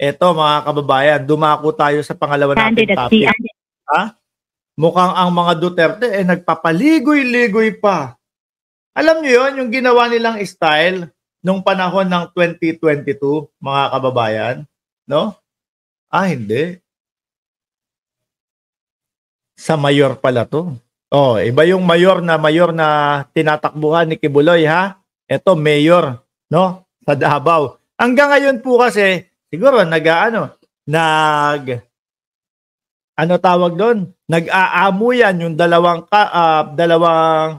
Eto mga kababayan, dumako tayo sa pangalawa nating topic. Ha? Mukhang ang mga Duterte nagpapaligoy-ligoy pa. Alam niyo yon, yung ginawa nilang style nung panahon ng 2022, mga kababayan, no? Hindi. Sa mayor pala to. Iba yung mayor na tinatakbuhan ni Kibuloy, ha? Ito mayor, no? Sa Davao. Hanggang ngayon po kasi siguro nag-aamuyan yung dalawang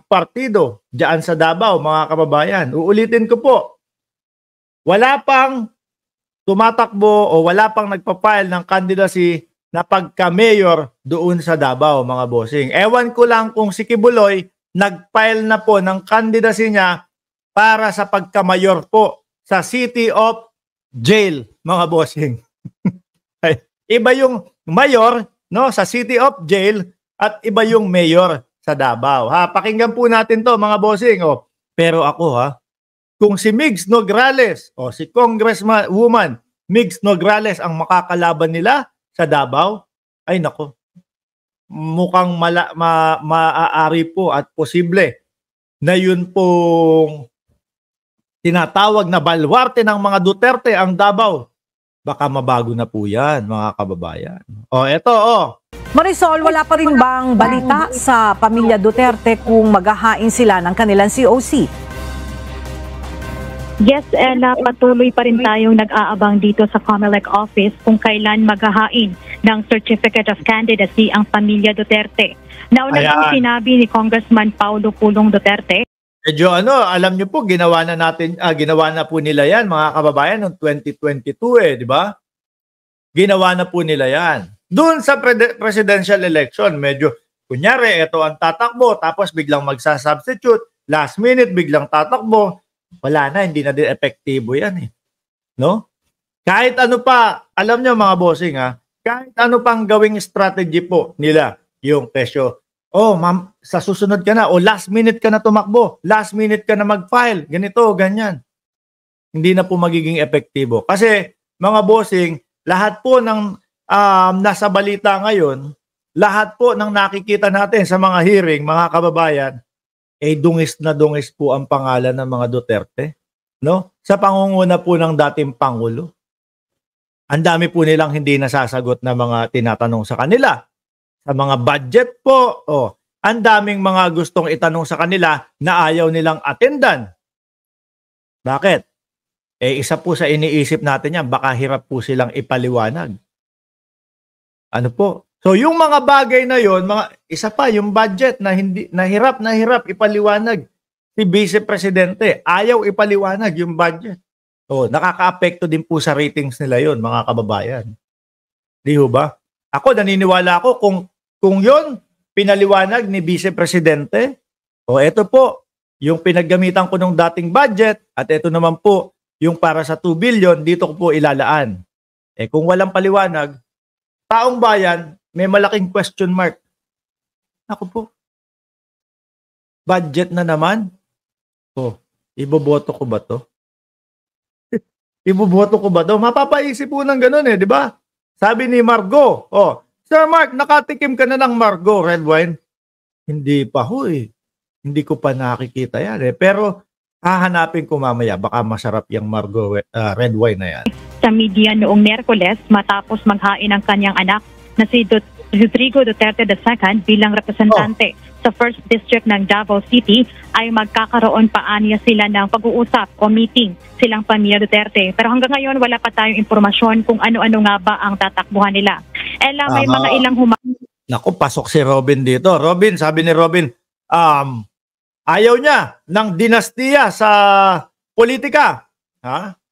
partido diyan sa Davao, mga kababayan. Uulitin ko po. Wala pang tumatakbo o wala pang nagpa-file ng candidacy na pagka-mayor doon sa Davao, mga bossing. Ewan ko lang kung si Kibuloy nag-file na po ng candidacy niya para sa pagka-mayor po sa City of Jail, mga bossing. Iba yung mayor, no, sa City of Jail at iba yung mayor sa Davao. Pakinggan po natin to, mga bossing. Pero ako, kung si Migs Nograles o si Congresswoman Migs Nograles ang makakalaban nila sa Davao, ay nako, mukhang maaari po at posible na yun pong tinatawag na balwarte ng mga Duterte ang Davao. Baka mabago na po yan, mga kababayan. Eto. Marisol, wala pa rin bang balita sa pamilya Duterte kung maghahain sila ng kanilang COC? Yes, Ella, patuloy pa rin tayong nag-aabang dito sa COMELEC office kung kailan maghahain ng Certificate of Candidacy ang pamilya Duterte. Nauna pang sinabi ni Congressman Paulo Pulong Duterte. Medyo alam niyo po, ginawa na po nila yan, mga kababayan, noong 2022 di ba? Ginawa na po nila yan. Doon sa presidential election, medyo, kunyari, ito ang tatakbo, tapos biglang magsasubstitute, last minute, biglang tatakbo, wala na, hindi na din epektibo yan no? Kahit ano pa, alam niyo mga bossing kahit ano pang gawing strategy po nila, yung presyo, ma'am, sa susunod ka na, last minute ka na tumakbo, last minute ka na mag-file, ganito, ganyan. Hindi na po magiging epektibo. Kasi, mga bossing, lahat po ng nasa balita ngayon, lahat po ng nakikita natin sa mga hearing, mga kababayan, dungis na dungis po ang pangalan ng mga Duterte, no? Sa pangunguna po ng dating Pangulo. Ang dami po nilang hindi nasasagot na mga tinatanong sa kanila. Sa mga budget po, ang daming mga gustong itanong sa kanila na ayaw nilang attendan. Bakit? Isa po sa iniisip natin yan, baka hirap po silang ipaliwanag. Ano po? So yung mga bagay na yon, isa pa yung budget na hirap ipaliwanag si Vice Presidente. Ayaw ipaliwanag yung budget. Nakaka-apekto din po sa ratings nila yon, mga kababayan. Di ho ba? Ako naniniwala ako kung yon pinaliwanag ni Vice Presidente, eto po yung pinaggamitan ko ng dating budget at eto naman po yung para sa 2 billion dito ko po ilalaan. Kung walang paliwanag, taong bayan, may malaking question mark. Ako po. Budget na naman? Iboboto ko ba to? Iboboto ko ba to? Mapapaisip po ng ganun di ba? Sabi ni Margo, Sir Mark, nakatikim ka na ng Margo red wine? Hindi pa ho Hindi ko pa nakikita yan Pero hahanapin ko mamaya. Baka masarap yung Margo red wine na yan. Sa media noong Miyerkules matapos maghain ang kanyang anak na si Rodrigo Duterte II bilang representante sa 1st District ng Davao City ay magkakaroon pa aniya sila ng pag-uusap o meeting silang pamilya Duterte. Pero hanggang ngayon wala pa tayong impormasyon kung ano-ano nga ba ang tatakbuhan nila. Ella, may mga ilang Naku, pasok si Robin dito. Robin, sabi ni Robin, ayaw niya ng dinastiya sa politika.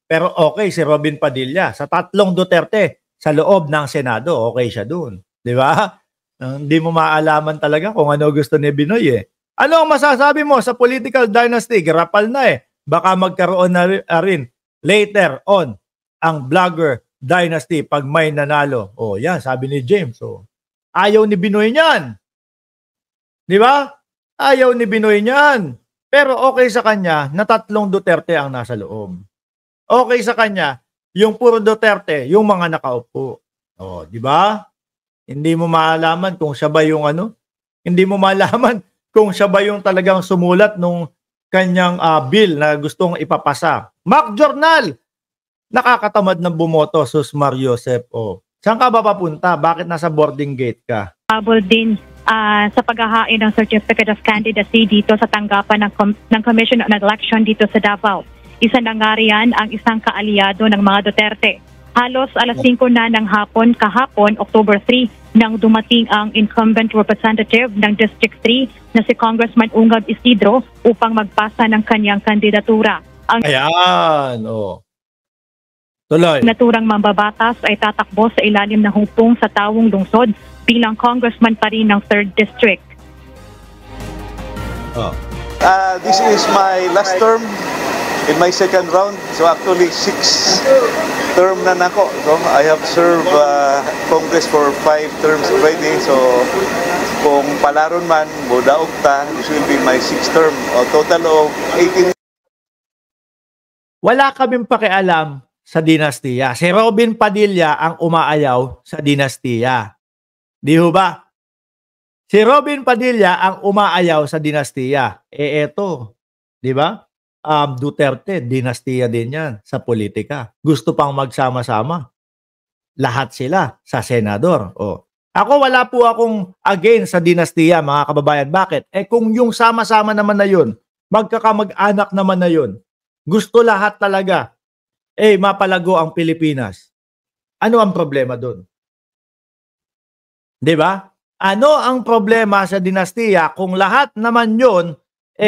Pero okay si Robin Padilla. Sa 3 Duterte sa loob ng Senado, okay siya doon. Di ba? Hindi mo maalaman talaga kung ano gusto ni Binoy Ano ang masasabi mo sa political dynasty? Garapal na Baka magkaroon na rin later on ang vlogger dynasty pag may nanalo. Yan, sabi ni James. Ayaw ni Binoy niyan. Di ba? Ayaw ni Binoy niyan. Pero okay sa kanya na 3 Duterte ang nasa loob. Okay sa kanya yung puro Duterte, yung mga nakaupo. Oh, di ba? Hindi mo malaman kung siya ba yung ano, hindi mo malaman kung siya ba yung talagang sumulat nung kanyang bill na gustong ipapasa. Mac Journal, nakakatamad ng bumoto, Sus Mariosep. Oh. Saan ka ba papunta? Bakit nasa boarding gate ka? Habol din sa paghahain ng Certificate of Candidacy dito sa tanggapan ng Commission on Election dito sa Davao. Isa na nga riyan ang isang kaalyado ng mga Duterte. Halos alas 5 na ng hapon kahapon, October 3, nang dumating ang incumbent representative ng District 3 na si Congressman Ungab Isidro upang magpasa ng kanyang kandidatura. Ang Ayan, oh. Tuloy. naturang mambabatas ay tatakbo sa ilalim ng hupong sa Tawong Lungsod bilang congressman pa rin ng 3rd District. Oh. This is my last term in my second round. So actually 6 term na nako. So I have served Congress for 5 terms already. So kung palaron man, budaog ta, this will be my 6th term. Total of 18. Wala kaming pakialam sa dinastiya. Si Robin Padilla ang umaayaw sa dinastiya. Di ho ba? Si Robin Padilla ang umaayaw sa dinastiya. Eto, di ba? Duterte, dinastiya din yan sa politika. Gusto pang magsama-sama. Lahat sila sa senador. Oh. Ako wala po akong against sa dinastiya, mga kababayan. Bakit? Kung yung sama-sama naman na yun, magkakamag-anak naman na yun, gusto lahat talaga, mapalago ang Pilipinas. Ano ang problema doon? Di ba? Ano ang problema sa dinastiya kung lahat naman yun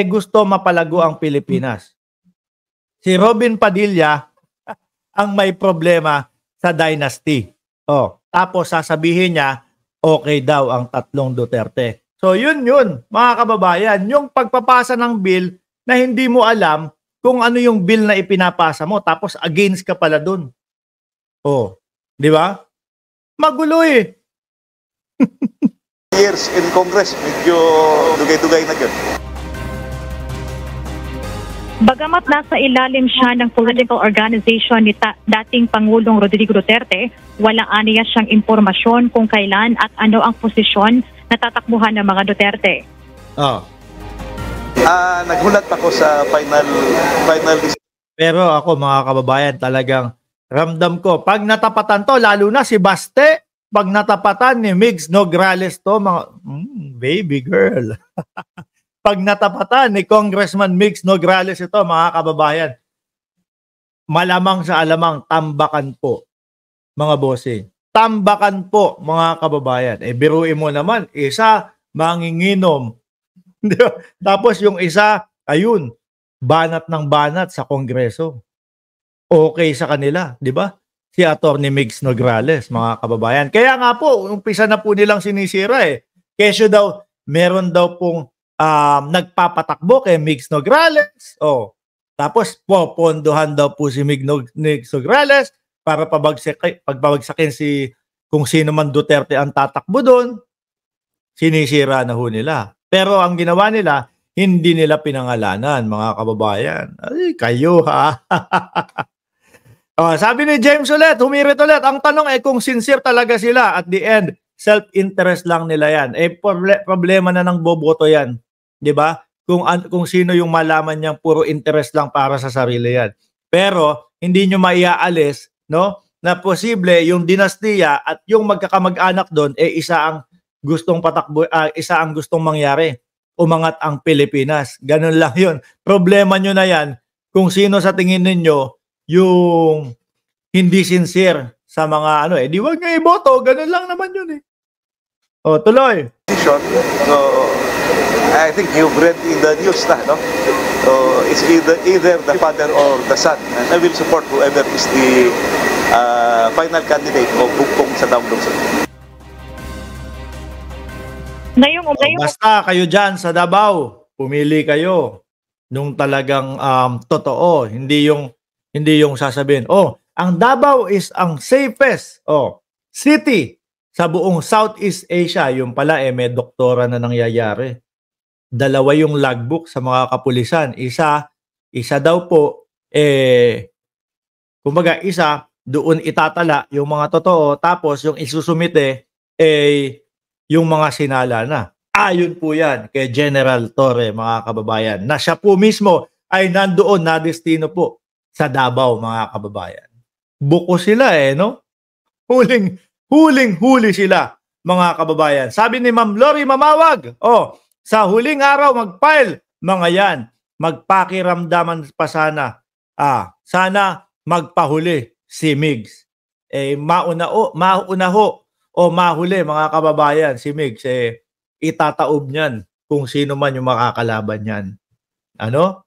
gusto mapalago ang Pilipinas? Si Robin Padilla ang may problema sa dynasty. Oh, tapos sasabihin niya, okay daw ang 3 Duterte. So yun, mga kababayan, yung pagpapasa ng bill na hindi mo alam kung ano yung bill na ipinapasa mo, tapos against ka pala dun. Oh, di ba? Magulo eh. Years in Congress, medyo dugay-dugay na yun. Bagamat nasa ilalim siya ng political organization ni dating Pangulong Rodrigo Duterte, wala aniya siyang impormasyon kung kailan at ano ang posisyon na tatakbuhan ng mga Duterte. Oh. Naghulat ako sa final. Pero ako, mga kababayan, talagang ramdam ko. Pag natapatan to, lalo na si Baste, pag natapatan ni Migs Nograles to, mga baby girl. Pag natapatan ni Congressman Migs Nograles ito, mga kababayan, malamang sa alamang, tambakan po, mga bossing. Tambakan po, mga kababayan. Biruin mo naman, isa, manginginom. Tapos yung isa, ayun, banat ng banat sa Kongreso. Okay sa kanila, di ba? Si Atty. Migs Nograles, mga kababayan. Kaya nga po, umpisa na po nilang sinisira eh. Kesyo daw, meron daw pong nagpapatakbo kay Migs Nograles. Oh, tapos popondohan daw po si Migs Nograles para pagpabagsakin si kung sino man Duterte ang tatakbo doon. Sinisira na ho nila. Pero ang ginawa nila, hindi nila pinangalanan, mga kababayan. Ay, kayo ha. Sabi ni James ulit, humirit ulit. Ang tanong kung sincere talaga sila at the end, self-interest lang nila yan. Problema na ng boboto yan. 'Di ba? Kung sino yung malaman niyang puro interest lang para sa sarili yan. Pero hindi nyo maiaalis, no, na posible yung dinastiya at yung magkakamag-anak doon isa ang gustong patakbo, isa ang gustong mangyari. Umangat ang Pilipinas. Ganun lang 'yun. Problema nyo na yan kung sino sa tingin ninyo yung hindi sincere sa mga di wag nga iboto, ganun lang naman yun eh. Tuloy. So, I think you've read in the news na, no? So, it's either the father or the son. And I will support whoever is the final candidate o bugpong sa Tawong Lungsod. Basta kayo dyan sa Davao, pumili kayo nung talagang totoo. Hindi yung sasabihin, ang Davao is ang safest city sa buong Southeast Asia. Yung pala may doktora na nangyayari. 2 yung logbook sa mga kapulisan. Isa daw po kumbaga isa doon itatala yung mga totoo, tapos yung isusumite yung mga sinala na. Ayon po yan kay General Torre, mga kababayan, na siya po mismo ay nandoon na destino po sa Davao, mga kababayan. Buko sila no? Huling-huli sila, mga kababayan. Sabi ni Ma'am Lori Mamawag, sa huling araw mag-file, mga yan, magpakiramdaman pa sana. Sana magpahuli si Migs. Mauna o mahuli, mga kababayan, si Migs, itataob niyan kung sino man yung makakalaban niyan. Ano?